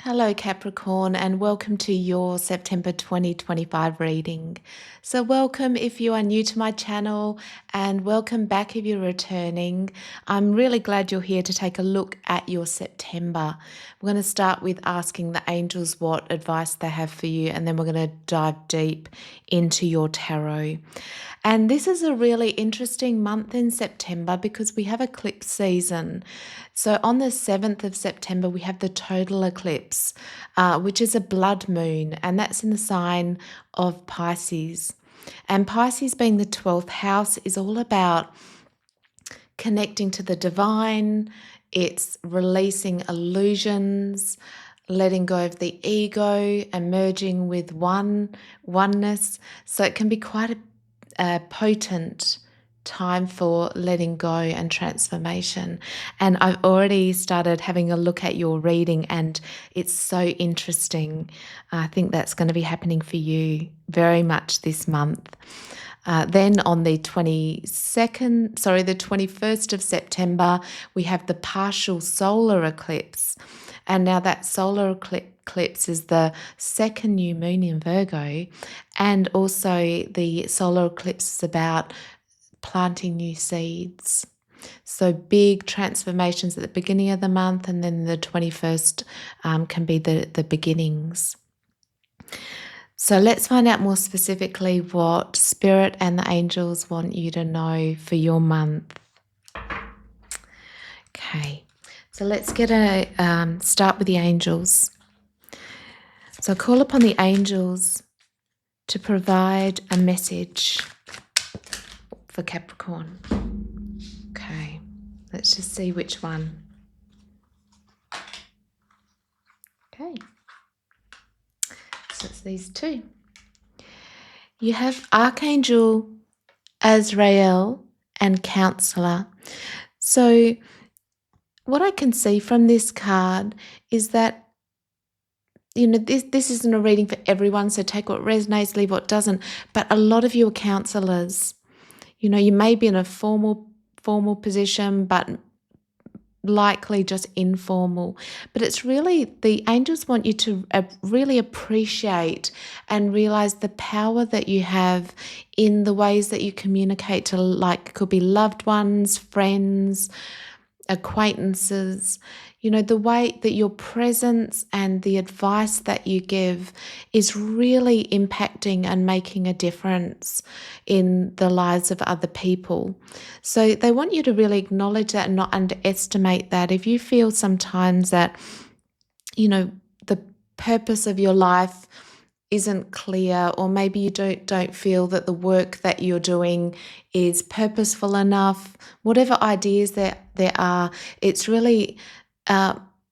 Hello, Capricorn, and welcome to your September 2025 reading. So, welcome if you are new to my channel, and welcome back if you're returning. I'm really glad you're here to take a look at your September. We're going to start with asking the angels what advice they have for you, and then we're going to dive deep into your tarot. And this is a really interesting month in September because we have eclipse season. So on the 7th of September, we have the total eclipse, which is a blood moon, and that's in the sign of Pisces. And Pisces, being the 12th house, is all about connecting to the divine. It's releasing illusions, letting go of the ego, and merging with oneness. So it can be quite a potent time for letting go and transformation. And I've already started having a look at your reading, and it's so interesting. I think that's going to be happening for you very much this month. Then on the 21st of September, we have the partial solar eclipse. And now that solar eclipse is the second new moon in Virgo. And also the solar eclipse is about planting new seeds. So big transformations at the beginning of the month, and then the 21st can be the beginnings. So let's find out more specifically what Spirit and the angels want you to know for your month. Okay, so let's get start with the angels. So call upon the angels to provide a message for Capricorn. Okay, let's just see which one. Okay. So it's these two. You have Archangel Azrael and Counselor. So what I can see from this card is that, this isn't a reading for everyone, so take what resonates, leave what doesn't. But a lot of you are counselors. You may be in a formal position, but likely just informal. But it's really, the angels want you to really appreciate and realize the power that you have in the ways that you communicate to, like, could be loved ones, friends, acquaintances. The way that your presence and the advice that you give is really impacting and making a difference in the lives of other people. So they want you to really acknowledge that and not underestimate that. If you feel sometimes that, the purpose of your life isn't clear, or maybe you don't feel that the work that you're doing is purposeful enough, whatever ideas there are, it's really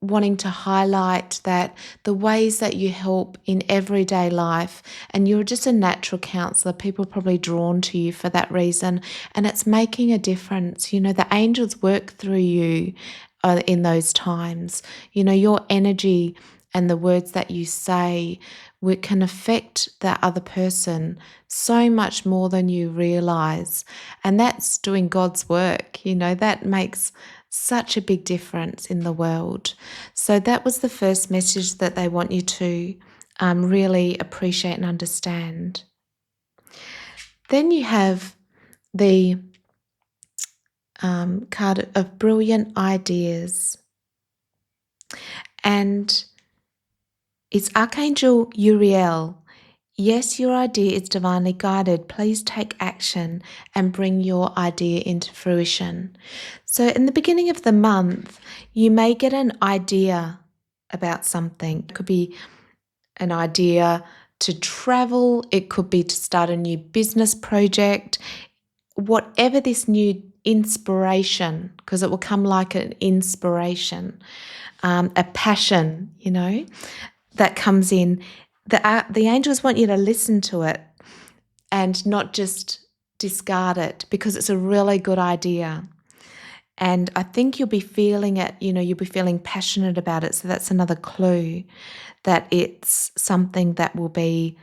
wanting to highlight that the ways that you help in everyday life, and you're just a natural counselor, people are probably drawn to you for that reason, and it's making a difference. The angels work through you in those times. Your energy and the words that you say can affect that other person so much more than you realize. And that's doing God's work. That makes such a big difference in the world. So that was the first message that they want you to really appreciate and understand. Then you have the card of brilliant ideas. And it's Archangel Uriel. Yes, your idea is divinely guided. Please take action and bring your idea into fruition. So in the beginning of the month, you may get an idea about something. It could be an idea to travel. It could be to start a new business project. Whatever this new inspiration, because it will come like an inspiration, a passion, that comes in. The angels want you to listen to it and not just discard it, because it's a really good idea. And I think you'll be feeling it, you'll be feeling passionate about it. So that's another clue that it's something that will be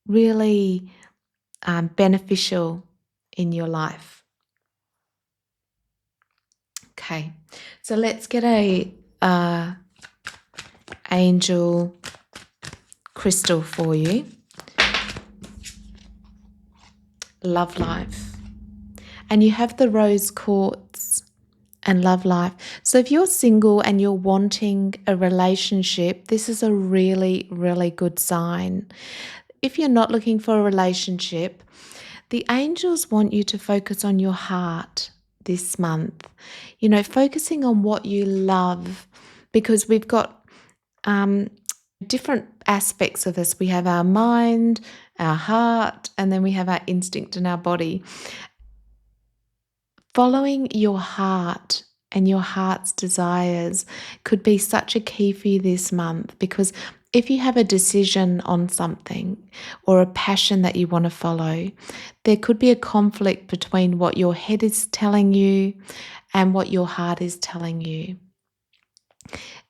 really beneficial in your life. Okay, so let's get a angel crystal for you. Love life. And you have the rose quartz and love life. So if you're single and you're wanting a relationship, this is a really, really good sign. If you're not looking for a relationship, the angels want you to focus on your heart this month. Focusing on what you love, because we've got different aspects of us. We have our mind, our heart, and then we have our instinct and our body. Following your heart and your heart's desires could be such a key for you this month, because if you have a decision on something or a passion that you want to follow, there could be a conflict between what your head is telling you and what your heart is telling you.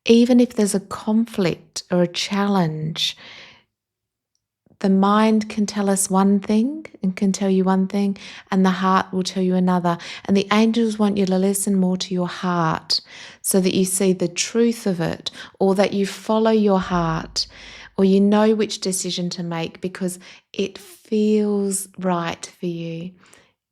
Even if there's a conflict or a challenge, the mind can tell us one thing and can tell you one thing, and the heart will tell you another. And the angels want you to listen more to your heart so that you see the truth of it, or that you follow your heart, or you know which decision to make because it feels right for you.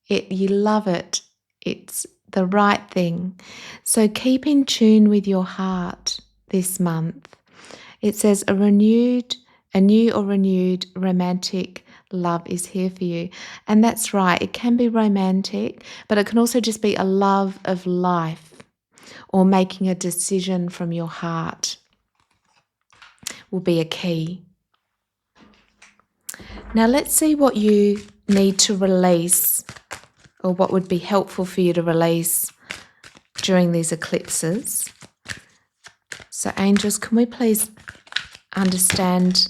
You love it. It's the right thing. So keep in tune with your heart this month. It says a new or renewed romantic love is here for you. And that's right, it can be romantic, but it can also just be a love of life, or making a decision from your heart will be a key. Now let's see what you need to release, or what would be helpful for you to release during these eclipses. So angels, can we please understand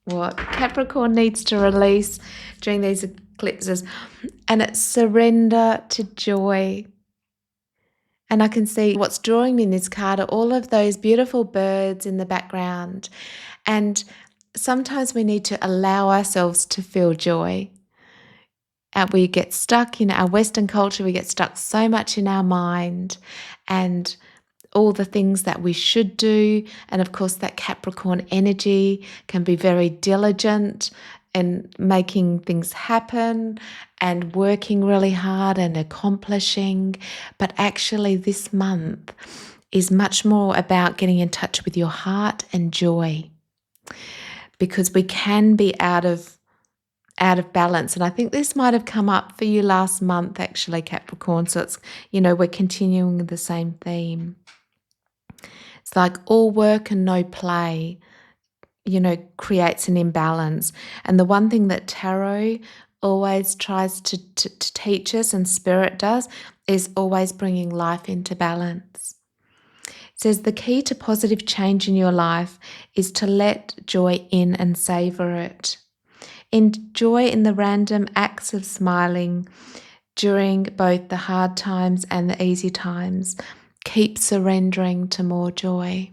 what Capricorn needs to release during these eclipses? And it's surrender to joy. And I can see what's drawing me in this card are all of those beautiful birds in the background. And sometimes we need to allow ourselves to feel joy. And we get stuck in our Western culture, we get stuck so much in our mind and all the things that we should do. And of course, that Capricorn energy can be very diligent and making things happen and working really hard and accomplishing. But actually, this month is much more about getting in touch with your heart and joy, because we can be out of balance. And I think this might have come up for you last month, actually, Capricorn. So it's, we're continuing the same theme. It's like all work and no play, creates an imbalance. And the one thing that tarot always tries to teach us, and spirit does, is always bringing life into balance. It says the key to positive change in your life is to let joy in and savor it. Enjoy in the random acts of smiling during both the hard times and the easy times. Keep surrendering to more joy.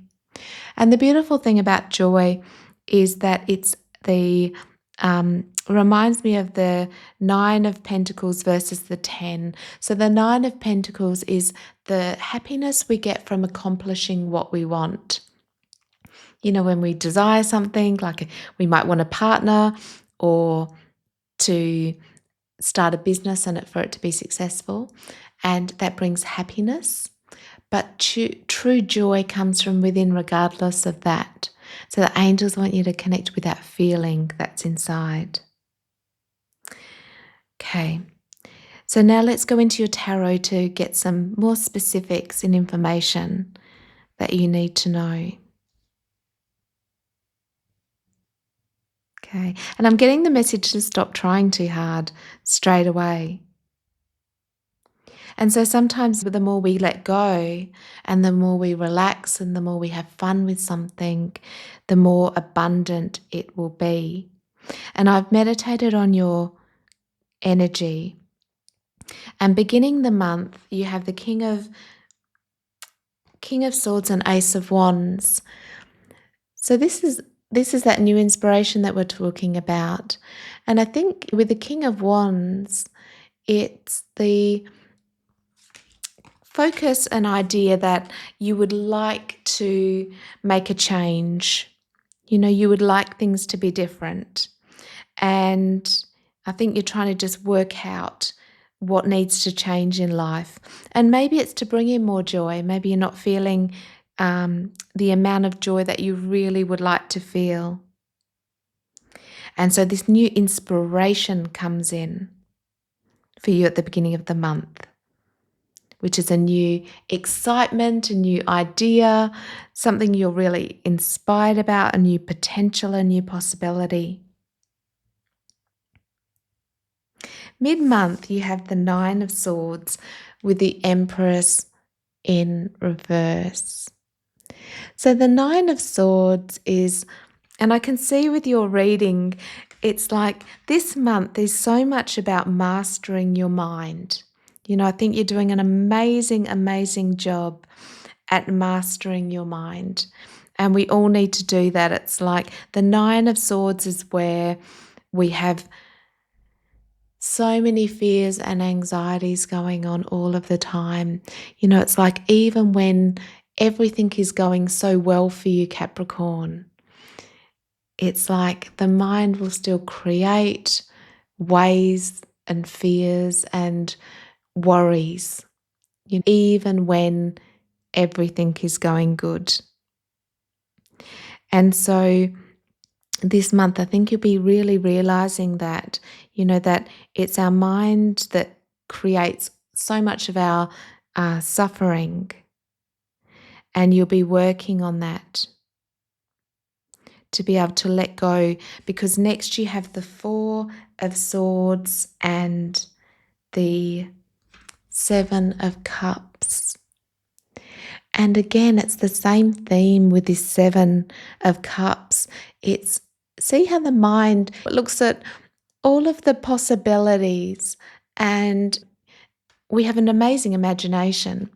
And the beautiful thing about joy is that it's reminds me of the 9 of Pentacles versus the 10. So the 9 of Pentacles is the happiness we get from accomplishing what we want. When we desire something, like we might want a partner or to start a business and for it to be successful, and that brings happiness. But true joy comes from within regardless of that. So the angels want you to connect with that feeling that's inside. Okay, so now let's go into your tarot to get some more specifics and information that you need to know. Okay, and I'm getting the message to stop trying too hard straight away. And so sometimes the more we let go and the more we relax and the more we have fun with something, the more abundant it will be. And I've meditated on your energy. And beginning the month, you have the King of Swords and Ace of Wands. So this is that new inspiration that we're talking about. And I think with the King of Wands, it's the focus an idea that you would like to make a change. You would like things to be different. And I think you're trying to just work out what needs to change in life. And maybe it's to bring in more joy. Maybe you're not feeling the amount of joy that you really would like to feel. And so this new inspiration comes in for you at the beginning of the month, which is a new excitement, a new idea, something you're really inspired about, a new potential, a new possibility. Mid-month, you have the Nine of Swords with the Empress in reverse. So the Nine of Swords is, and I can see with your reading, it's like this month is so much about mastering your mind. I think you're doing an amazing, amazing job at mastering your mind. And we all need to do that. It's like the Nine of Swords is where we have so many fears and anxieties going on all of the time. It's like even when everything is going so well for you, Capricorn, it's like the mind will still create ways and fears and worries, even when everything is going good. And so this month, I think you'll be really realizing that, that it's our mind that creates so much of our suffering. And you'll be working on that to be able to let go, because next you have the Four of Swords and the Seven of Cups. And again, it's the same theme with this Seven of Cups. It's see how the mind looks at all of the possibilities, and we have an amazing imagination.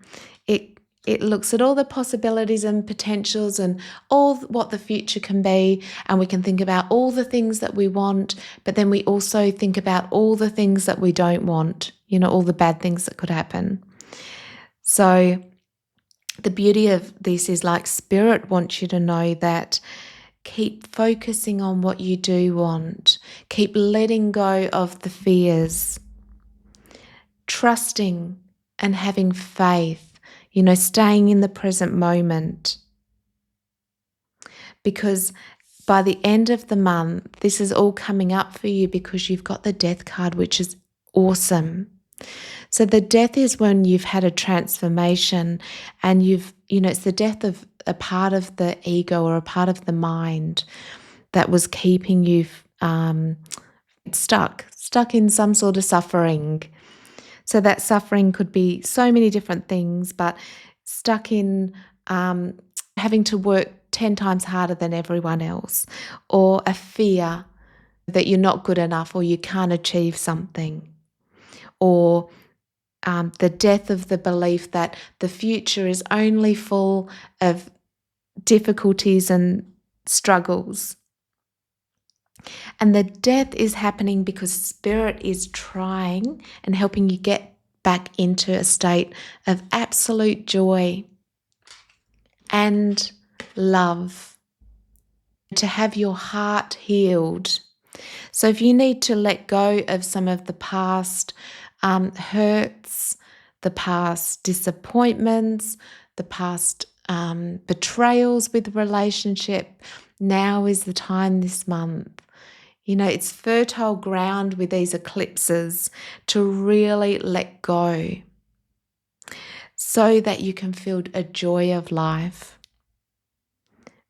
It looks at all the possibilities and potentials and all what the future can be, and we can think about all the things that we want, but then we also think about all the things that we don't want, all the bad things that could happen. So the beauty of this is like Spirit wants you to know that keep focusing on what you do want. Keep letting go of the fears. Trusting and having faith, staying in the present moment. Because by the end of the month, this is all coming up for you because you've got the Death card, which is awesome. So the death is when you've had a transformation and it's the death of a part of the ego or a part of the mind that was keeping you stuck in some sort of suffering. So that suffering could be so many different things, but stuck in having to work 10 times harder than everyone else, or a fear that you're not good enough or you can't achieve something, or the death of the belief that the future is only full of difficulties and struggles. And the death is happening because Spirit is trying and helping you get back into a state of absolute joy and love, to have your heart healed. So if you need to let go of some of the past hurts, the past disappointments, the past betrayals with the relationship, now is the time this month. It's fertile ground with these eclipses to really let go so that you can feel a joy of life,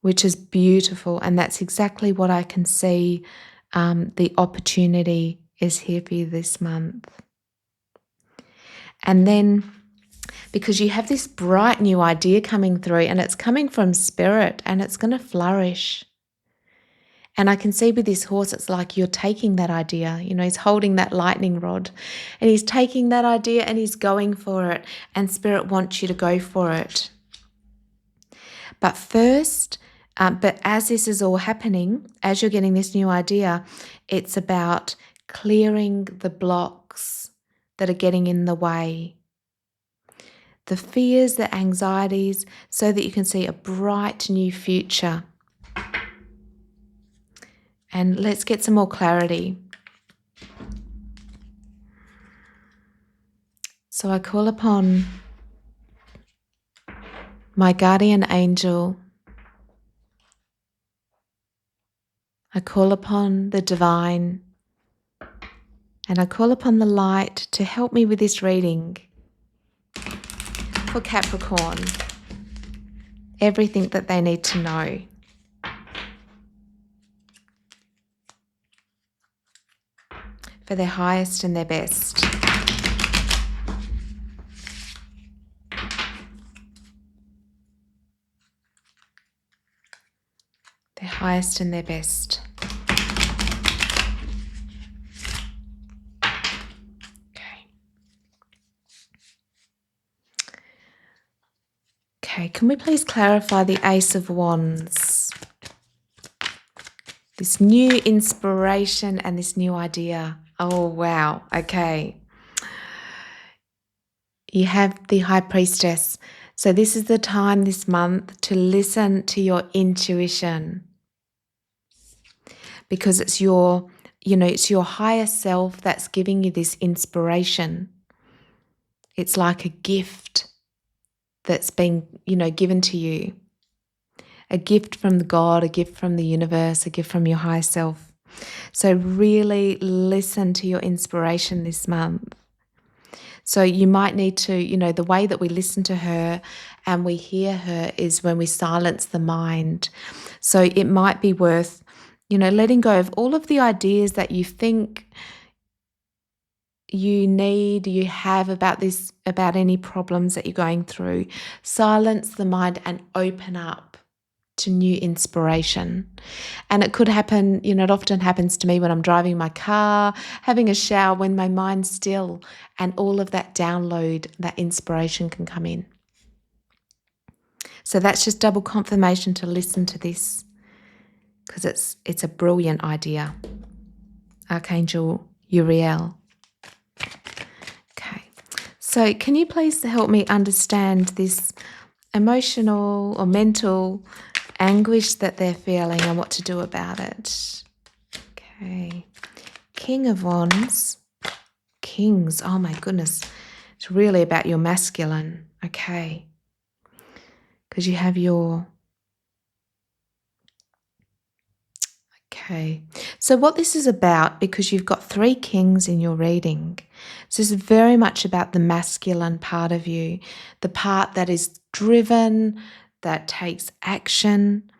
which is beautiful. And that's exactly what I can see. The opportunity is here for you this month. And then because you have this bright new idea coming through, and it's coming from Spirit, and it's going to flourish. And I can see with this horse, it's like you're taking that idea, he's holding that lightning rod and he's taking that idea and he's going for it, and Spirit wants you to go for it. But first, but as this is all happening, as you're getting this new idea, it's about clearing the blocks that are getting in the way. the fears, the anxieties, so that you can see a bright new future. And let's get some more clarity. So I call upon my guardian angel. I call upon the divine. And I call upon the light to help me with this reading for Capricorn. Everything that they need to know. For their highest and their best. Their highest and their best. Okay, can we please clarify the Ace of Wands? This new inspiration and this new idea. Oh, wow. Okay. You have the High Priestess. So this is the time this month to listen to your intuition. Because it's your, it's your higher self that's giving you this inspiration. It's like a gift that's been, given to you. A gift from God, a gift from the universe, a gift from your higher self. So really listen to your inspiration this month. So you might need to, the way that we listen to her and we hear her is when we silence the mind. So it might be worth, letting go of all of the ideas that you think you have about this, about any problems that you're going through. Silence the mind and open up to new inspiration. And it could happen, it often happens to me when I'm driving my car, having a shower, when my mind's still, and all of that download, that inspiration can come in. So that's just double confirmation to listen to this, because it's a brilliant idea. Archangel Uriel. Okay, so can you please help me understand this emotional or mental anguish that they're feeling and what to do about it? Okay, King of Wands, Kings, oh my goodness, it's really about your masculine, okay, because you have your, okay, so what this is about, because you've got 3 kings in your reading, so this is very much about the masculine part of you, the part that is driven, that takes action,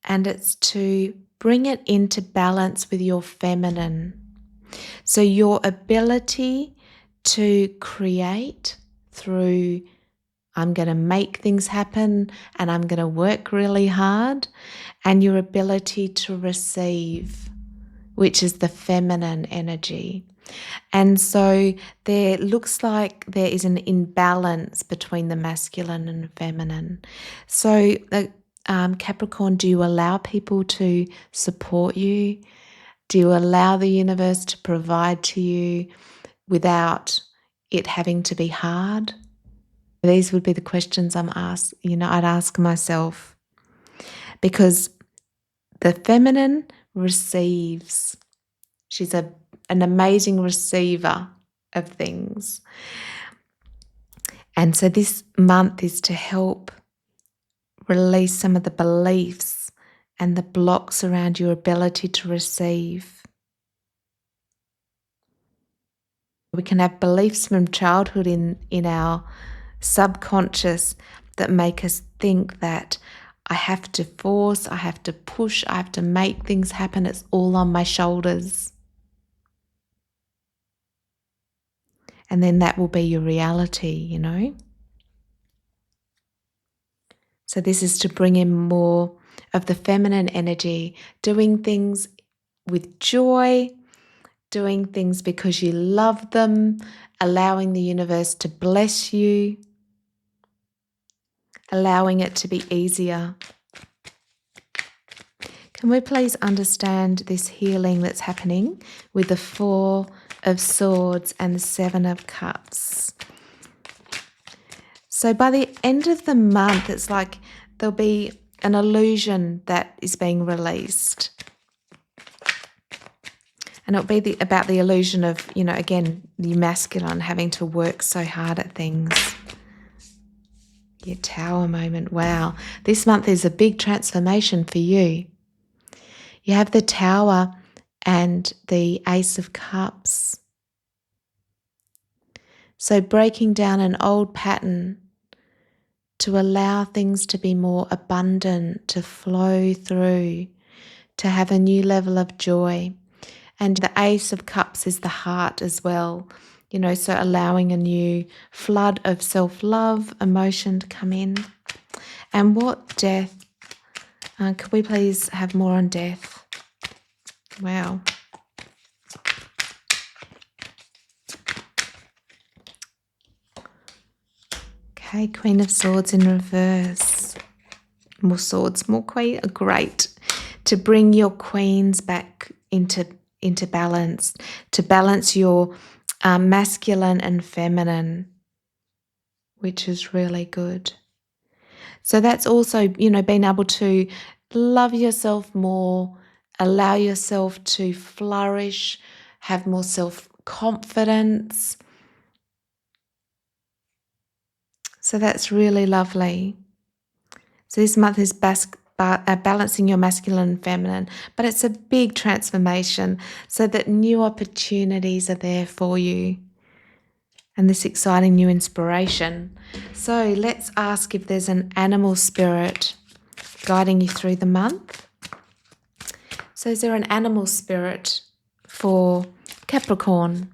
and it's to bring it into balance with your feminine. So your ability to create through, I'm going to make things happen and I'm going to work really hard, and your ability to receive, which is the feminine energy. And so there looks like there is an imbalance between the masculine and feminine. So Capricorn, do you allow people to support you? Do you allow the universe to provide to you without it having to be hard? These would be the questions I'd ask myself, because the feminine receives. She's an amazing receiver of things. And so this month is to help release some of the beliefs and the blocks around your ability to receive. We can have beliefs from childhood in our subconscious that make us think that I have to force, I have to push, I have to make things happen. It's all on my shoulders. And then that will be your reality, So this is to bring in more of the feminine energy, doing things with joy, doing things because you love them, allowing the universe to bless you, allowing it to be easier. Can we please understand this healing that's happening with the 4 of Swords and the 7 of Cups? So So by the end of the month, it's like there'll be an illusion that is being released. And it'll be about the illusion of, again, the masculine having to work so hard at things. Your Tower moment. Wow. This month is a big transformation for you. You have the Tower and the Ace of Cups. So breaking down an old pattern to allow things to be more abundant, to flow through, to have a new level of joy. And the Ace of Cups is the heart as well, so allowing a new flood of self-love, emotion to come in. And what death? Could we please have more on death? Wow. Okay, Queen of Swords in reverse. More swords, more queen. Great. To bring your queens back into balance, to balance your masculine and feminine, which is really good. So that's also, being able to love yourself more, allow yourself to flourish, have more self-confidence. So that's really lovely. So this month is balancing your masculine and feminine, but it's a big transformation so that new opportunities are there for you and this exciting new inspiration. So let's ask if there's an animal spirit guiding you through the month. So is there an animal spirit for Capricorn?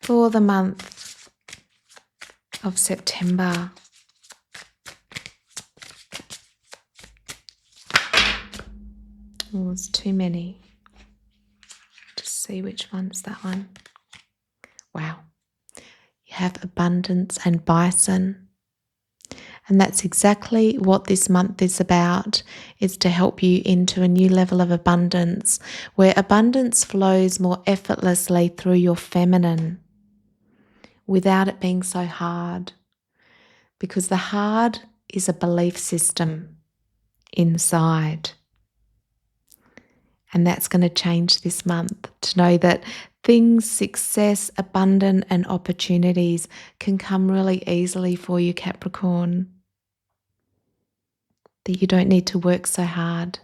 For the month of September. Oh, there's too many. Just see which one's that one. Wow. You have abundance and bison. And that's exactly what this month is about. It's to help you into a new level of abundance, where abundance flows more effortlessly through your feminine, without it being so hard. Because the hard is a belief system inside. And that's going to change this month, to know that things, success, abundance and opportunities can come really easily for you, Capricorn. That you don't need to work so hard.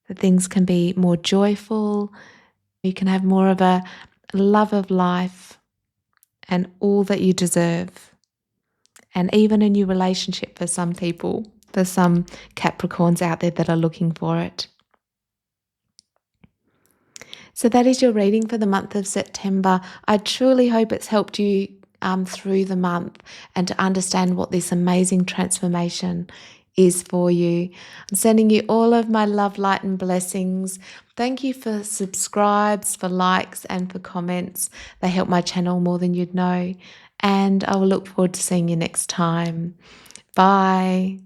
That things can be more joyful. You can have more of a love of life and all that you deserve. And even a new relationship for some people, for some Capricorns out there that are looking for it. So that is your reading for the month of September. I truly hope it's helped you through the month and to understand what this amazing transformation is for you. I'm sending you all of my love, light and blessings. Thank you for subscribes, for likes and for comments. They help my channel more than you'd know. And I will look forward to seeing you next time. Bye.